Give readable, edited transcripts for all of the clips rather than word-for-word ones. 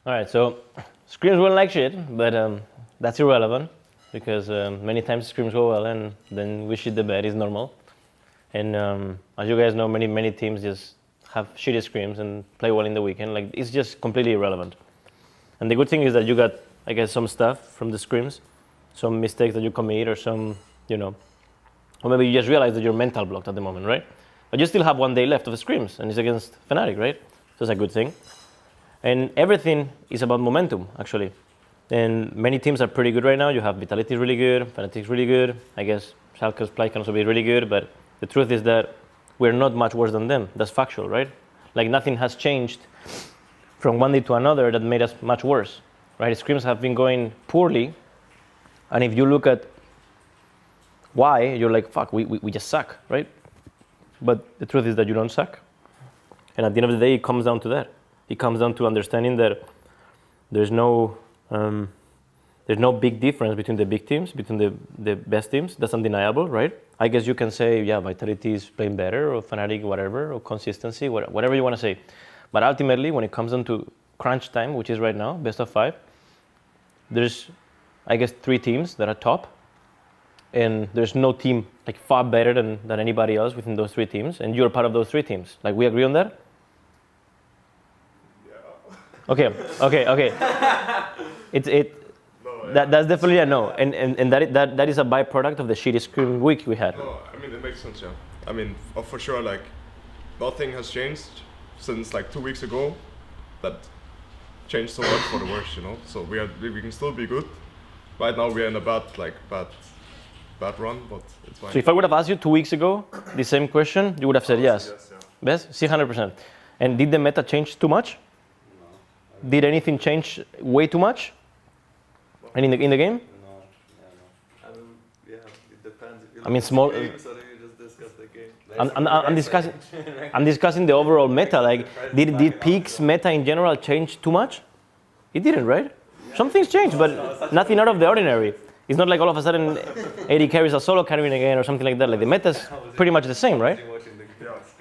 All right, so scrims went like shit, but that's irrelevant because many times scrims go well and then we shit the bed is normal. And as you guys know, many teams just have shitty scrims and play well in the weekend. Like, it's just completely irrelevant. And the good thing is that you got, I guess, some stuff from the scrims, some mistakes that you commit or some, or maybe you just realize that you're mental blocked at the moment, right? But you still have 1 day left of the scrims and it's against Fnatic, right? So it's a good thing. And everything is about momentum, actually. And many teams are pretty good right now. You have Vitality really good, Fnatic's really good. I guess Schalke's play can also be really good, but the truth is that we're not much worse than them. That's factual, right? Like, nothing has changed from one day to another that made us much worse, right? Scrims have been going poorly, and if you look at why, you're like, fuck, we just suck, right? But the truth is that you don't suck. And at the end of the day, it comes down to that. It comes down to understanding that there's no big difference between the big teams, between the best teams. That's undeniable, right? I guess you can say, yeah, Vitality is playing better, or Fnatic, whatever, or consistency, whatever you want to say. But ultimately, when it comes down to crunch time, which is right now, best of 5, there's, I guess, 3 teams that are top. And there's no team like far better than anybody else within those 3 teams. And you're part of those 3 teams. Like, we agree on that? Yeah. Okay. That's definitely a no, and that is a byproduct of the shitty scrim week we had. No, I mean, it makes sense, yeah. I mean, for sure, like, nothing has changed since like 2 weeks ago. That changed so much for the worse, So we can still be good. Right now we are in a bad run, but it's fine. So if I would have asked you 2 weeks ago the same question, you would have said yes. Yes, yeah. Best? See, 100%. And did the meta change too much? No. Did anything change way too much? And in the game? No. Yeah, it depends. If you I mean, small. games, or you just discuss the game. I'm discussing the overall meta. Like, did Peak's meta in general change too much? It didn't, right? Some things changed, but nothing out of the ordinary. It's not like all of a sudden 80 carries a solo carrying again or something like that. Like, the meta's pretty much the same, right?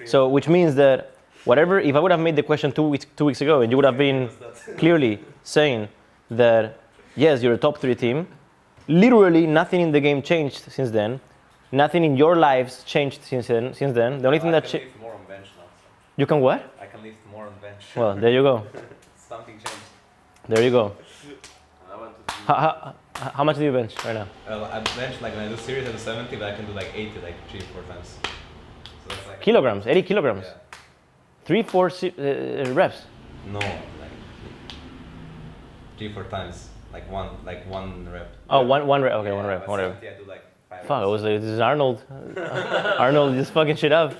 So, which means that whatever, if I would have made the question 2 weeks ago, and you would have been clearly saying that, yes, you're a top 3 team, literally nothing in the game changed since then. Nothing in your lives changed since then. The only thing that changed. I can leave more on bench now. So. You can what? I can leave more on bench. Well, there you go. Something changed. There you go. I want to do. How much do you bench right now? Well, I bench, like, when I do series, I do 70, but I can do like 80, like 3-4 times. So that's like Kilograms, 80 kilograms. Yeah. 3-4 reps. No, like 3-4 times, like one rep. Oh, one rep. Okay, Yeah, one rep. but One rep. 70, I do like 5 Fuck, it reps. was like, this is Arnold. Arnold just fucking shit up.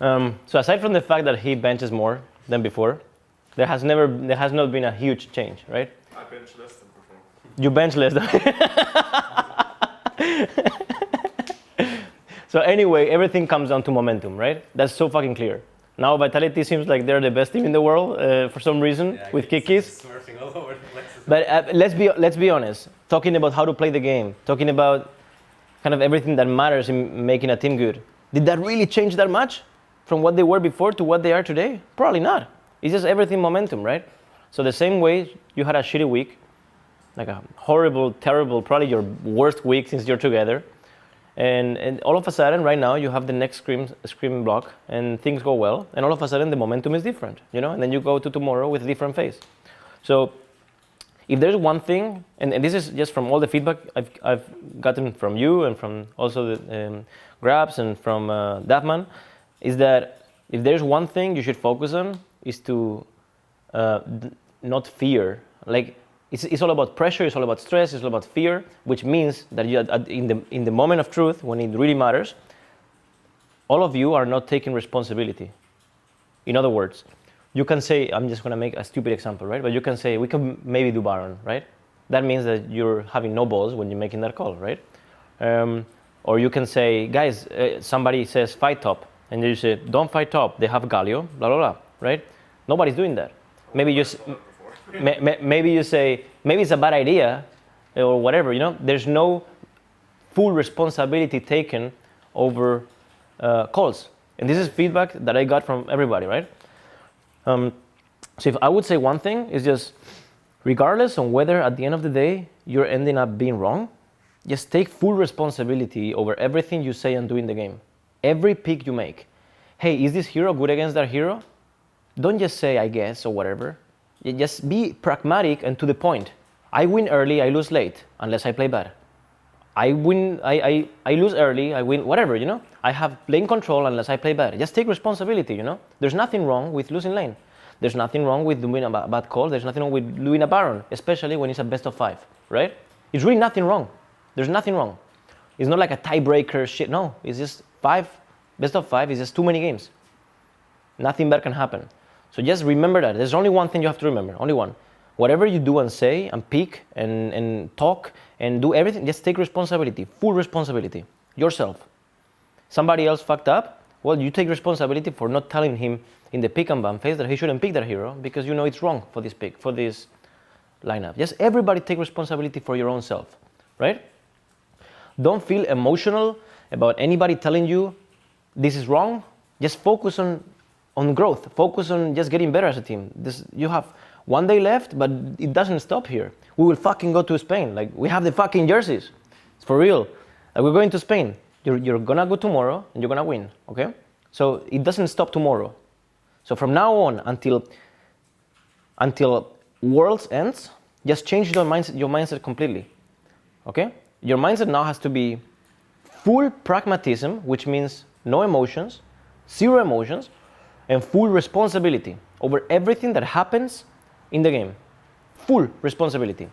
So aside from the fact that he benches more than before, there has not been a huge change, right? I bench less than before. You bench less than. So anyway, everything comes down to momentum, right? That's so fucking clear. Now Vitality seems like they're the best team in the world for some reason, Yeah, with it's Kikis. smurfing all over the place. But let's be honest. Talking about how to play the game, talking about kind of everything that matters in making a team good. Did that really change that much from what they were before to what they are today? Probably not. It's just everything momentum, right? So the same way you had a shitty week, like a horrible, terrible, probably your worst week since you're together, and all of a sudden, right now, you have the next scream block, and things go well, and all of a sudden the momentum is different, and then you go to tomorrow with a different face. So if there's one thing, and this is just from all the feedback I've gotten from you and from also the Grabs and from Daphman, is that if there's one thing you should focus on is to not fear. Like, it's all about pressure, it's all about stress, it's all about fear, which means that you, in the moment of truth, when it really matters, all of you are not taking responsibility. In other words, you can say, I'm just going to make a stupid example, right? But you can say, we can maybe do Baron, right? That means that you're having no balls when you're making that call, right? Or you can say, guys, somebody says fight top, and you say, don't fight top, they have Galio, blah, blah, blah, right? Nobody's doing that. Maybe you maybe you say, maybe it's a bad idea, or whatever, There's no full responsibility taken over calls. And this is feedback that I got from everybody, right? So if I would say one thing, is just regardless on whether at the end of the day you're ending up being wrong, just take full responsibility over everything you say and do in the game. Every pick you make. Hey, is this hero good against that hero? Don't just say I guess or whatever. You just be pragmatic and to the point. I win early, I lose late, unless I play bad. I win, I lose early, I win, whatever, you know? I have lane control unless I play bad. Just take responsibility, you know? There's nothing wrong with losing lane. There's nothing wrong with doing a bad call. There's nothing wrong with doing a Baron, especially when it's a best of 5, right? It's really nothing wrong. There's nothing wrong. It's not like a tiebreaker shit. No, it's just 5, best of 5 is just too many games. Nothing bad can happen. So just remember that. There's only one thing you have to remember, only one. Whatever you do and say and pick and talk and do everything, just take responsibility, full responsibility, yourself. Somebody else fucked up, well, you take responsibility for not telling him in the pick and ban phase that he shouldn't pick that hero because you know it's wrong for this pick, for this lineup. Just everybody take responsibility for your own self, right? Don't feel emotional about anybody telling you this is wrong. Just focus on growth. Focus on just getting better as a team. You have 1 day left, but it doesn't stop here. We will fucking go to Spain. Like, we have the fucking jerseys. It's for real. Like, we're going to Spain. You're gonna go tomorrow and you're gonna win, okay? So it doesn't stop tomorrow. So from now on until Worlds ends, just change your mindset completely, okay? Your mindset now has to be full pragmatism, which means no emotions, 0 emotions, and full responsibility over everything that happens in the game. Full responsibility.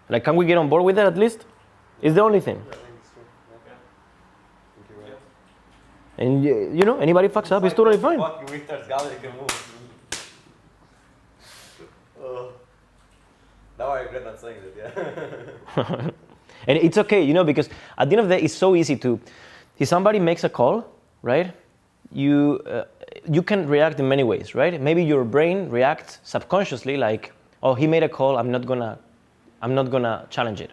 Like, can we get on board with that at least? It's the only thing. And you know, anybody fucks up, it's totally fine. Fucking Richard's gallery can move. Now I regret not saying that, yeah. And it's okay, you know, because at the end of the day, it's so easy to, if somebody makes a call, right? You can react in many ways, right? Maybe your brain reacts subconsciously, like, oh, he made a call, I'm not gonna challenge it,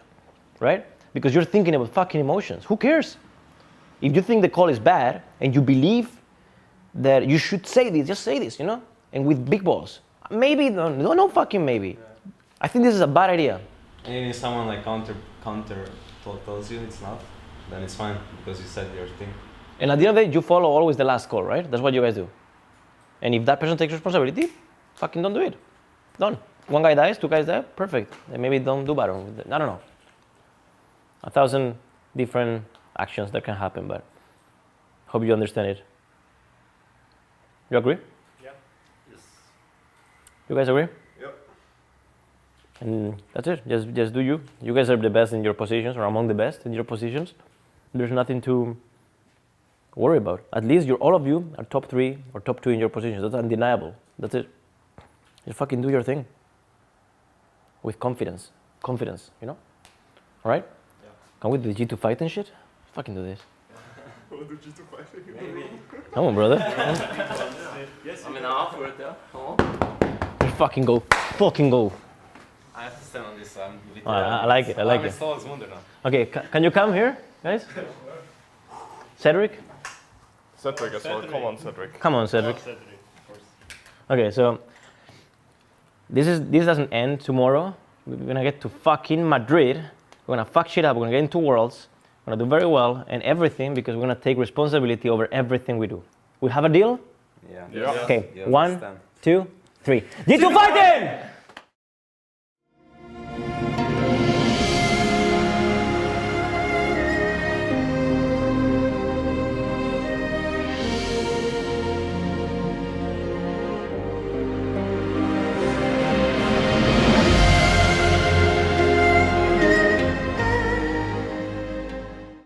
right? Because you're thinking about fucking emotions. Who cares? If you think the call is bad and you believe that you should say this, just say this, you know? And with big balls. Maybe, no fucking maybe. Yeah. I think this is a bad idea. And if someone like counter tells you it's not, then it's fine because you said your thing. And at the end of the day, you follow always the last call, right? That's what you guys do. And if that person takes responsibility, fucking don't do it. Done. 1 guy dies, 2 guys die, perfect. And maybe don't do Baron. I don't know. 1,000 different actions that can happen, but hope you understand it. You agree? Yeah. Yes. You guys agree? Yep. And that's it. Just do you. You guys are the best in your positions, or among the best in your positions. There's nothing to worry about. At least all of you are top 3 or top 2 in your positions. That's undeniable. That's it. Just fucking do your thing. With confidence. Confidence, you know? Alright? Yeah. Can we do the G2 fight and shit? Fucking do this. We'll do G2 fighting. Maybe. Come on, brother. Yes, I'm in half for it, yeah. Come on. Just fucking go. Fucking go. I have to stand on this. I like it. I like it. Okay, can you come here, guys? Cedric? Cedric as well. Come on, Cedric. Come on, Cedric. Okay, so this doesn't end tomorrow. We're gonna get to fucking Madrid. We're gonna fuck shit up. We're gonna get into Worlds. We're gonna do very well and everything because we're gonna take responsibility over everything we do. We have a deal? Yeah. Yeah. Okay, Yeah, 1, 2, 3. G2 fighting!